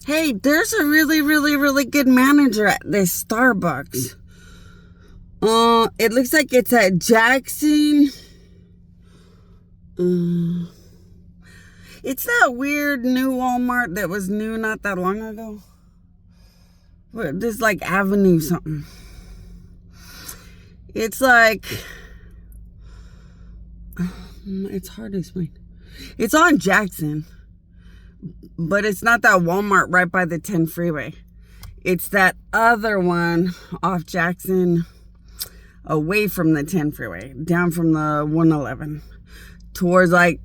Hey, there's a really, really, really good manager at this Starbucks. It looks like it's at Jackson. It's that weird new Walmart that was new not that long ago. This like Avenue something. It's like, it's hard to explain. It's on Jackson, but it's not that Walmart right by the 10 freeway. It's that other one off Jackson, away from the 10 freeway, down from the 111, towards like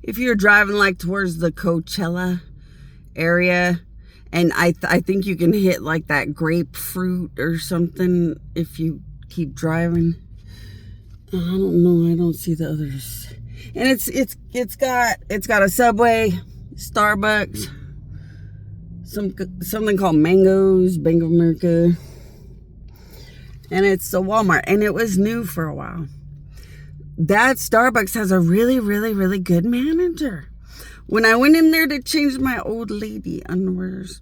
if you're driving like towards the Coachella area, and I think you can hit like that grapefruit or something if you keep driving. I don't know. I don't see the others. And it's got a Subway, Starbucks, something called Mango's, Bank of America, and it's a Walmart, and it was new for a while. That Starbucks has a really, really, really good manager. When I went in there to change my old lady underwears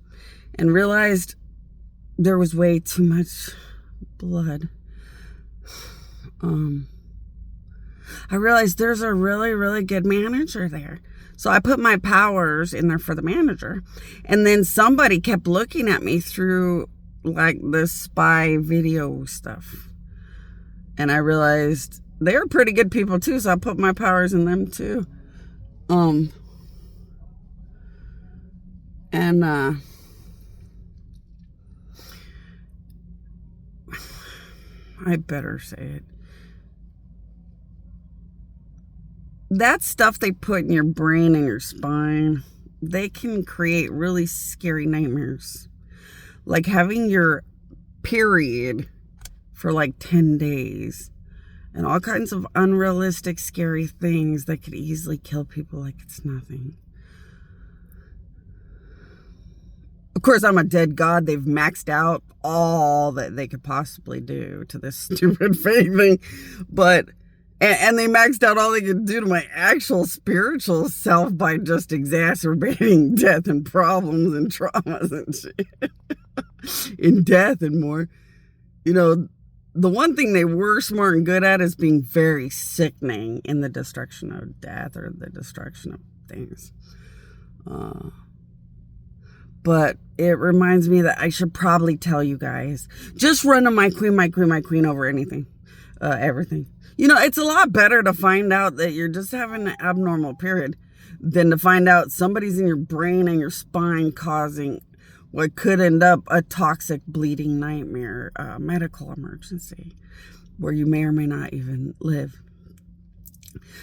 and realized there was way too much blood, I realized there's a really, really good manager there. So I put my powers in there for the manager. And then somebody kept looking at me through like the spy video stuff. And I realized they were pretty good people too. So I put my powers in them too. I better say it. That stuff they put in your brain and your spine, they can create really scary nightmares. Like having your period for like 10 days and all kinds of unrealistic, scary things that could easily kill people like it's nothing. Of course, I'm a dead god. They've maxed out all that they could possibly do to this stupid fake thing. But and they maxed out all they could do to my actual spiritual self by just exacerbating death and problems and traumas and shit. In death and more. You know, the one thing they were smart and good at is being very sickening in the destruction of death or the destruction of things. But it reminds me that I should probably tell you guys, just run to my queen over anything, everything. You know, it's a lot better to find out that you're just having an abnormal period than to find out somebody's in your brain and your spine causing what could end up a toxic bleeding nightmare, medical emergency, where you may or may not even live.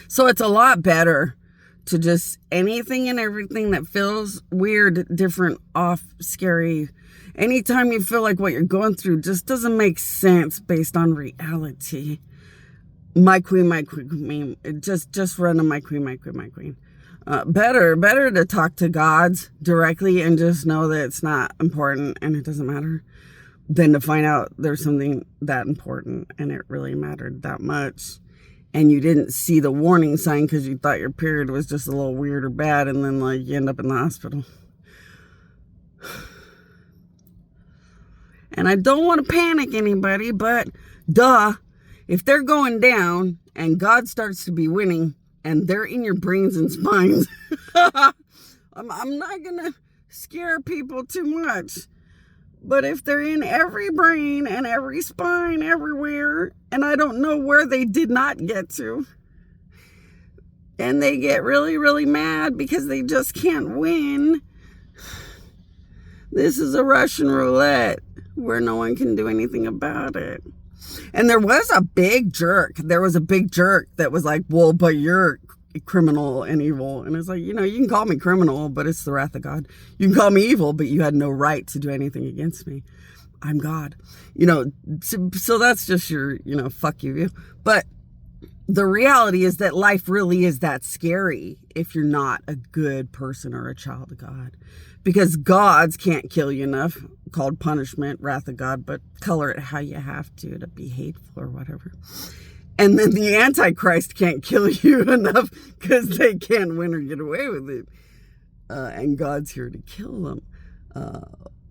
So it's a lot better to just anything and everything that feels weird, different, off, scary. Anytime you feel like what you're going through just doesn't make sense based on reality. My queen, just run to my queen. Better to talk to gods directly and just know that it's not important and it doesn't matter than to find out there's something that important and it really mattered that much. And you didn't see the warning sign because you thought your period was just a little weird or bad, and then like you end up in the hospital. And I don't want to panic anybody, but duh, if they're going down and God starts to be winning and they're in your brains and spines, I'm not gonna scare people too much. But if they're in every brain and every spine everywhere, and I don't know where they did not get to, and they get really, really mad because they just can't win, this is a Russian roulette where no one can do anything about it. And there was a big jerk. There was a big jerk that was like, well, but you're criminal and evil. And it's like, you know, you can call me criminal, but it's the wrath of God. You can call me evil, but you had no right to do anything against me. I'm God. You know, so that's just your, you know, fuck you. But the reality is that life really is that scary if you're not a good person or a child of God. Because gods can't kill you enough, called punishment, wrath of God, but color it how you have to be hateful or whatever. And then the Antichrist can't kill you enough because they can't win or get away with it. and God's here to kill them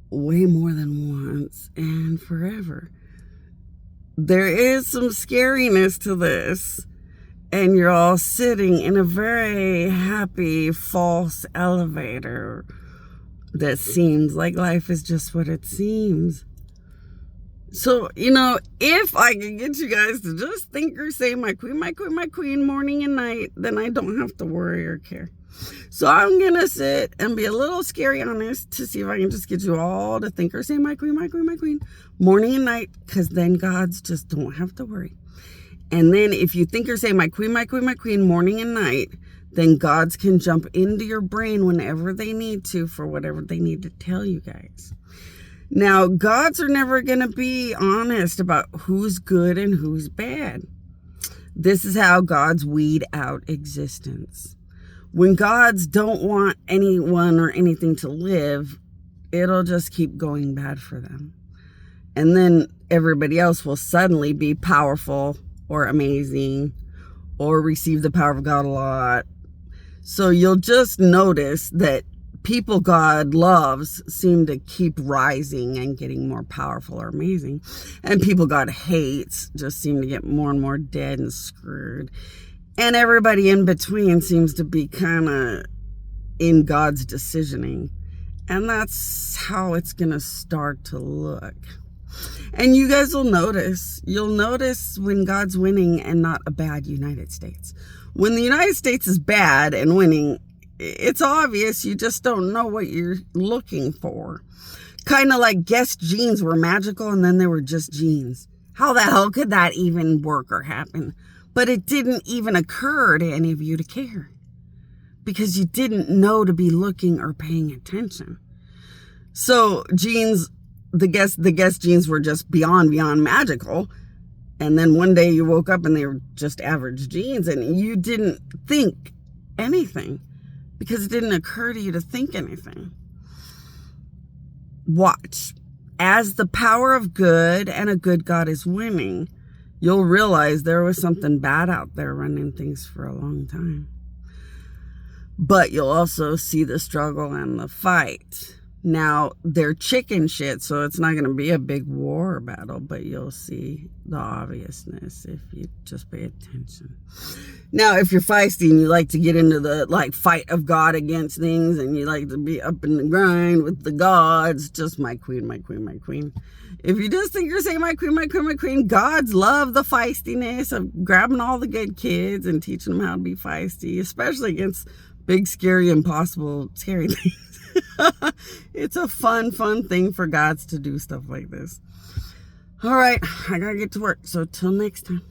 way more than once and forever. There is some scariness to this, and you're all sitting in a very happy false elevator that seems like life is just what it seems. So, if I can get you guys to just think or say my queen, my queen, my queen, morning and night, then I don't have to worry or care. So I'm going to sit and be a little scary honest to see if I can just get you all to think or say my queen, my queen, my queen, morning and night, because then gods just don't have to worry. And then if you think or say my queen, my queen, my queen, morning and night, then gods can jump into your brain whenever they need to for whatever they need to tell you guys. Now, gods are never going to be honest about who's good and who's bad. This is how gods weed out existence. When gods don't want anyone or anything to live, it'll just keep going bad for them. And then everybody else will suddenly be powerful or amazing or receive the power of God a lot. So you'll just notice that people God loves seem to keep rising and getting more powerful or amazing. And people God hates just seem to get more and more dead and screwed. And everybody in between seems to be kind of in God's decisioning. And that's how it's going to start to look. And you guys will notice. You'll notice when God's winning and not a bad United States. When the United States is bad and winning, it's obvious. You just don't know what you're looking for. Kind of like Guess jeans were magical and then they were just jeans. How the hell could that even work or happen? But it didn't even occur to any of you to care. Because you didn't know to be looking or paying attention. So jeans, the Guess jeans were just beyond magical. And then one day you woke up and they were just average jeans and you didn't think anything. Because it didn't occur to you to think anything. Watch. As the power of good and a good God is winning, you'll realize there was something bad out there running things for a long time. But you'll also see the struggle and the fight. Now, they're chicken shit, so it's not going to be a big war battle, but you'll see the obviousness if you just pay attention. Now, if you're feisty and you like to get into the fight of God against things and you like to be up in the grind with the gods, just my queen, my queen, my queen. If you just think you're saying my queen, my queen, my queen, gods love the feistiness of grabbing all the good kids and teaching them how to be feisty, especially against big, scary, impossible, scary things. It's a fun thing for gods to do stuff like this. All right, I gotta get to work. So till next time.